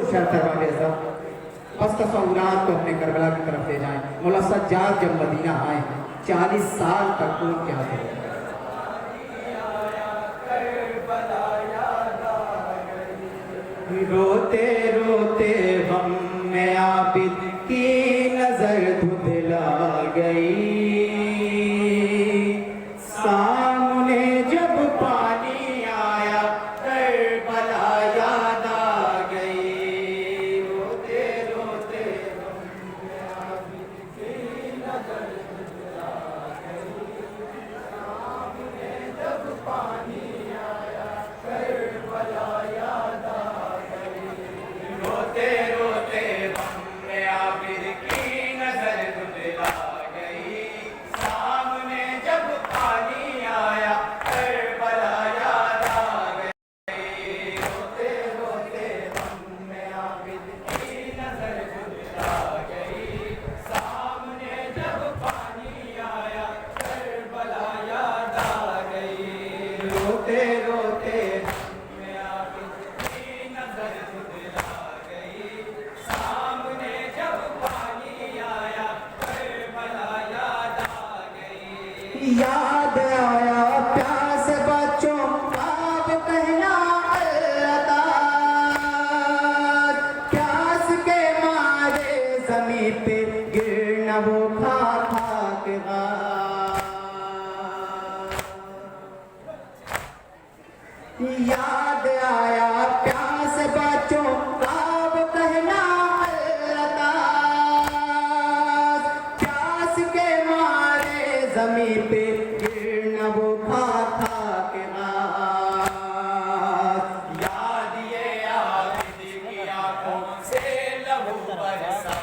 शर्त है बाबे साहब, बस तस्वुरात को अपने करबला की तरफ ले जाएं। मौला सज्जाद जब मदीना आए 40 साल तक वो क्या थे। रोते रोते हम में आबिद की नजर धुंधला गई, सामने जब पानी आया करबला याद आ गई। रोते रोते हम में आबिद की नजर धुंधला गई, सामने जब पानी आया करबला याद आ गई। रोते रोते हम में आबिद की नजर धुंधला गई, सामने जब पानी आया करबला याद आ गई। रोते रोते हम में आबिद की नजर धुंधला गई, सामने जब पानी आया करबला याद आ गई। रोते रोते हम में आबिद की नजर धुंधला गई, सामने जब पानी आया करबला याद आ गई। याद आया प्यास बच्चों आप कहना अल्लाह, प्यास के मारे जमीन पे गिरना वो खा खा के याद आया प्यास बच्चों आप कहना अल्लाह, प्यास के मारे जमीन पे गिरना वो खा खा के याद ये आबिद की आंखों से लहू बरसा,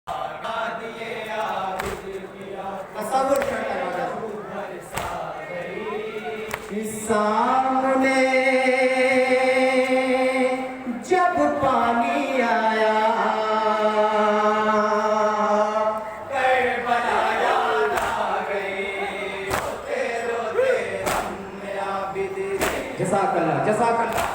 याद ये आबिद की आंखों से लहू बरसा गई। सामने जब पानी आया करबला याद आ गई। रोते रोते हम में आबिद जज़ाकल्लाह जज़ाकल्लाह।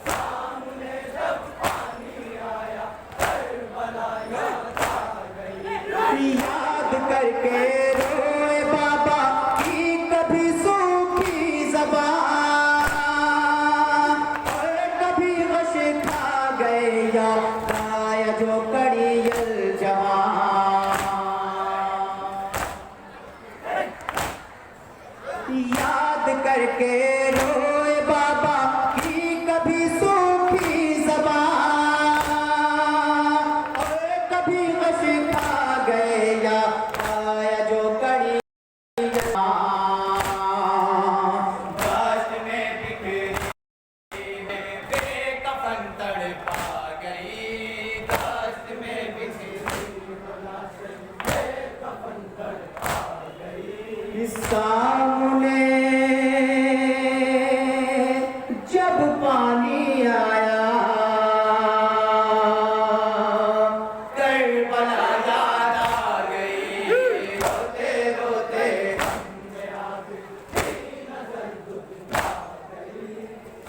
सामने जब पानी आया करबला याद आ गई। याद करके रोए बाबा की कभी सूखी ज़बान, और कभी गश खा गए या खाया जो कड़ियल जवान। याद करके रोए बाबा की कभी सूखी ज़बान, और कभी गश खा गए या खाया जो कड़ी दाश्त में बिखरी बेकफन तड़पा गई। दाश्त में बिखरी बेकफन तड़पा गई। सामने जब पानी आया करबला याद आ गई। रोते रोते हम में आबिद की नजर धुंधला गई,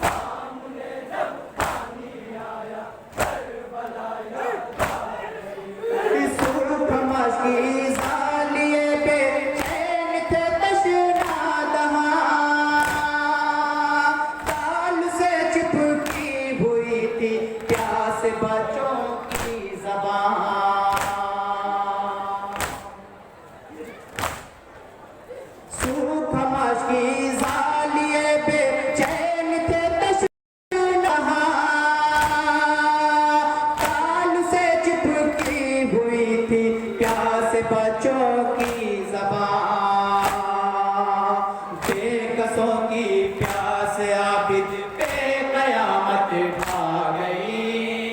सामने जब पानी आया करबला याद आ गई। सुर्ख मस्की सालिए पे चैन थे तशना दहां, ताल से चिपकी हुई थी प्यास बच्चों की ज़बान। सूख मस्की ज़ालिए पे चैन थे तशना, ताल से चिपकी हुई थी प्यास बच्चों की ज़बान। बेकसों की प्यास आबिद पे कयामत ढा गई।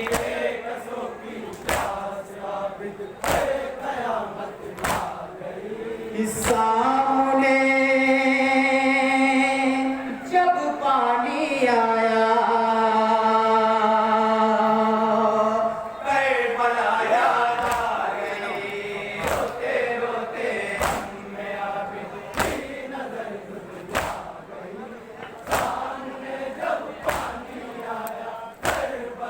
बेकसों की प्यास आबिद पे कयामत ढा गई। सामने जब पानी आया करबला याद आ गई। रोते रोते हम में आबिद की नजर धुंधला गई, सामने जब पानी आया करबला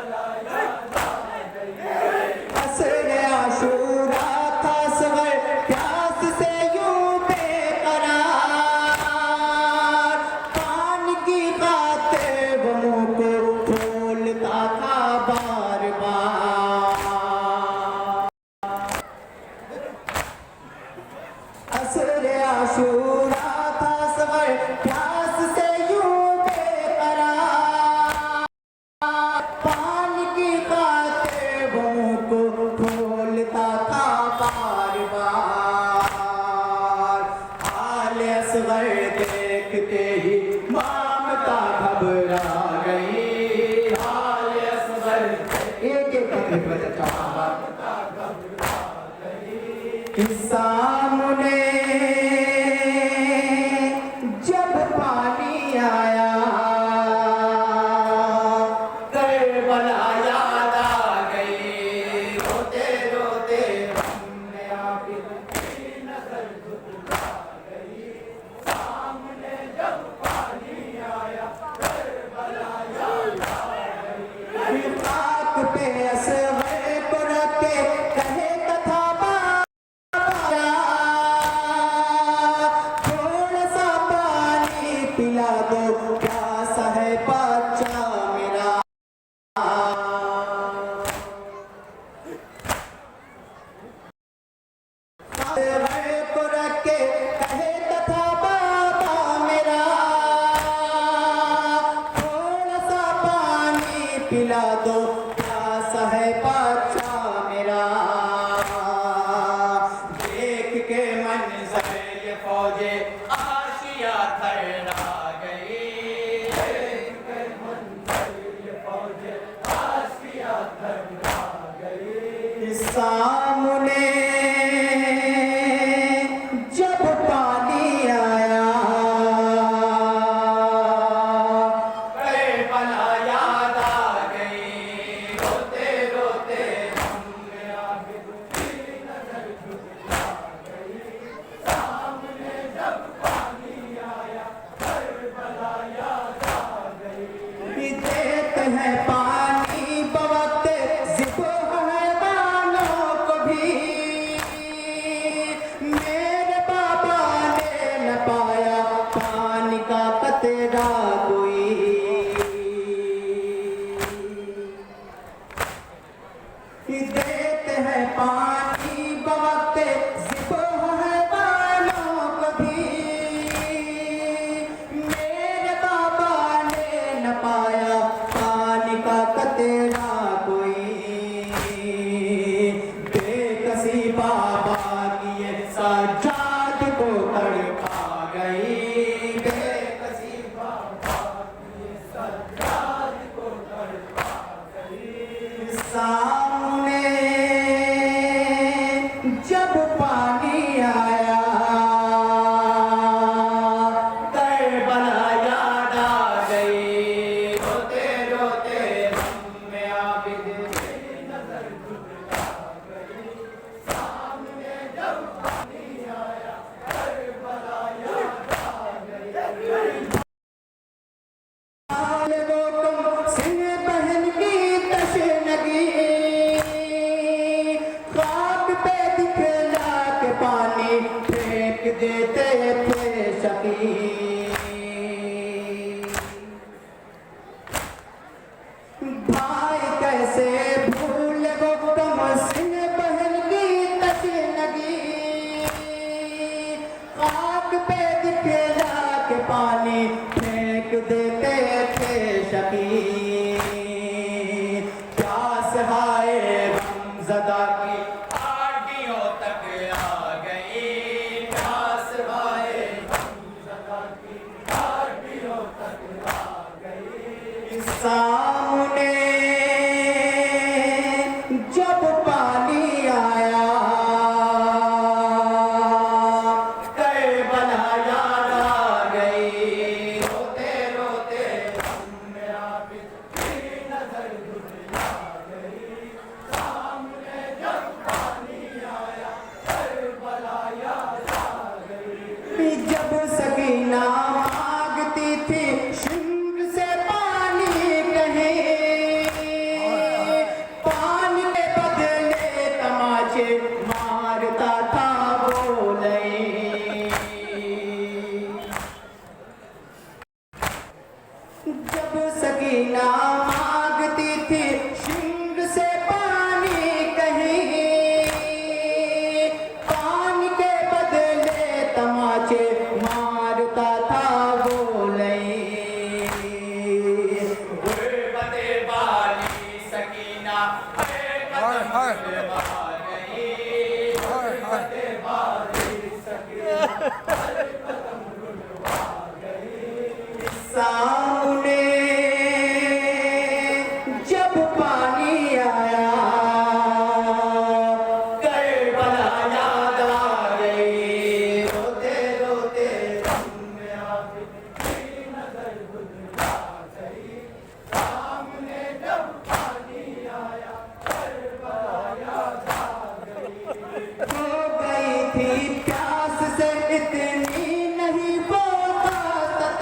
पिला दो, प्यासा है बच्चा मेरा। को रख के कहे तथा बाबा मेरा, थोड़ा सा पानी पिला दो, प्यासा है बच्चा मेरा। देख के मंजर ये फौजे आशिया थर्रा गई, देख के मंजर ये फौजे आशिया थर्रा गई। सामने जब पानी आया, करबला याद आ गई, रोते रोते हमने आबिद की नजर झुका गई। सामने जब पानी आया, करबला याद आ गई। देते हैं पानी बवक्त ज़िबो हैवानों को भी, मेरे बाबा ने न पाया पानी का कतरा कोई। देते हैं पानी बवक्त ज़िबो हैवानों को भी, मेरे बाबा ने न पाया पानी का कतरा कोई। बेकसी बाबा की ये सजाद को तड़पा गई, बेकसी बाबा की ये सजाद को तड़पा गई। सामने जब पानी आया, करबला याद आ गई, रोते रोते हमने आबिद की नजर झुका गई। सामने जब पानी आया, करबला याद आ गई। वो तुम सिंह बहन की तशनगी, ख्वाब पे दिखला के पानी फेंक देते थे शकी। भाई कैसे भूल वो तुम सिंह बहन की तशनगी, ख्वाब पे दिखला के पानी फेंक देते थे शकी। प्यास हाय गमज़दा की आड़ियों तक आ गई, प्यास हाय गमज़दा की आड़ियों तक आ गई। सामने जब पानी आया, करबला याद आ गई, रोते रोते हमने आबिद की नजर झुका गई। सामने जब पानी आया, करबला याद आ गई। जब सकीना मांगती थी शिंग से पानी कहे, पानी के बदले तमाचे मारता था वो लई। जब सकीना मांगती थी शिंग से पानी कहीं, पानी के बदले तमाचे मारता था वो लई। गुर्बते वाली सकीना हाय। गई, गुर्बते वाली सकीना सामने जब पानी आया, करबला याद आ गई, रोते रोते हमने आबिद की नजर झुका गई। सामने जब पानी आया, करबला याद आ गई। हो गई थी प्यास से इतनी नहीं वो ताकत,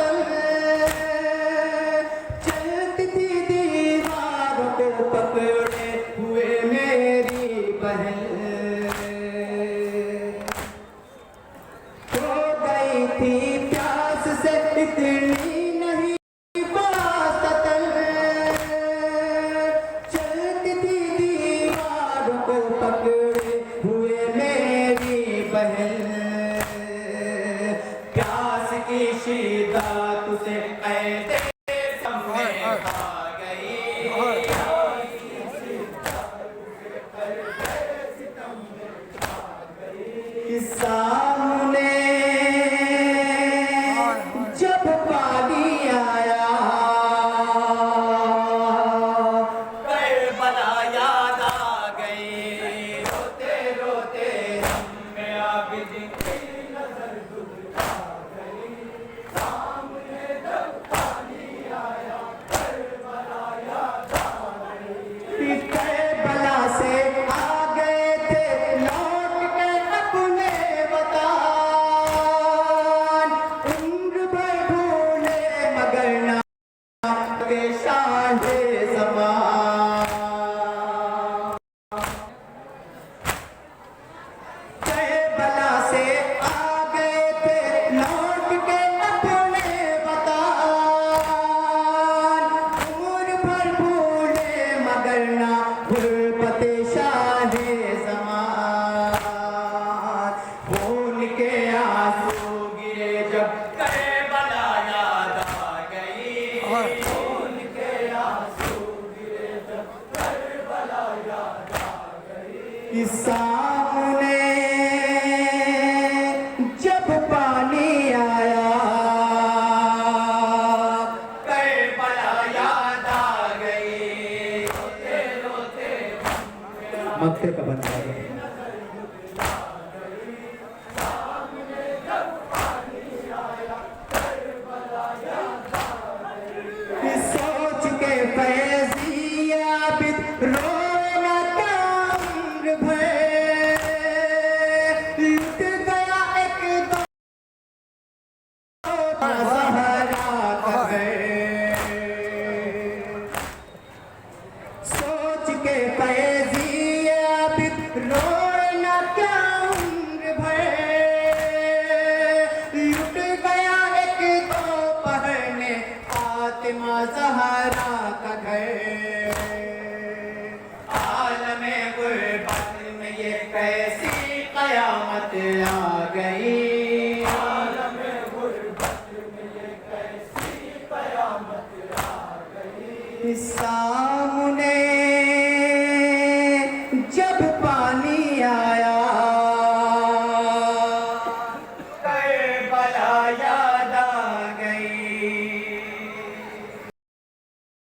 सामने जब पानी आया करबला याद आ गई रोते रोते हमें आबिद की नजर डूबा गई सामने जब पानी आया करबला याद आ गई करबला से आ गए थे लौट के अपने वतन उम्र भर भूले मगर ना के शाहे ज़मान करबला से आ गए थे लौट के अपने वतन उम्र भर भूले मगर ना गुरबते शाहे ज़मान खून के आंसू गिरे जब करबला याद आ गई हाय के आंसू गिरे जब करबला याद आ गई सामने जब पानी आया करबला याद आ गई रोते रोते मक्के का बंदा सोच के फैजिया बित रोना कांग भर लुट गया एक दो सहारा का घर सोच के फैजिया बित रोना कांग भर लुट गया एक दो पहर में फातिमा ज़हरा का घर आलमे गुरबत में ये कैसी कयामत आ गई आलमे गुरबत में ये कैसी कयामत आ गई सामने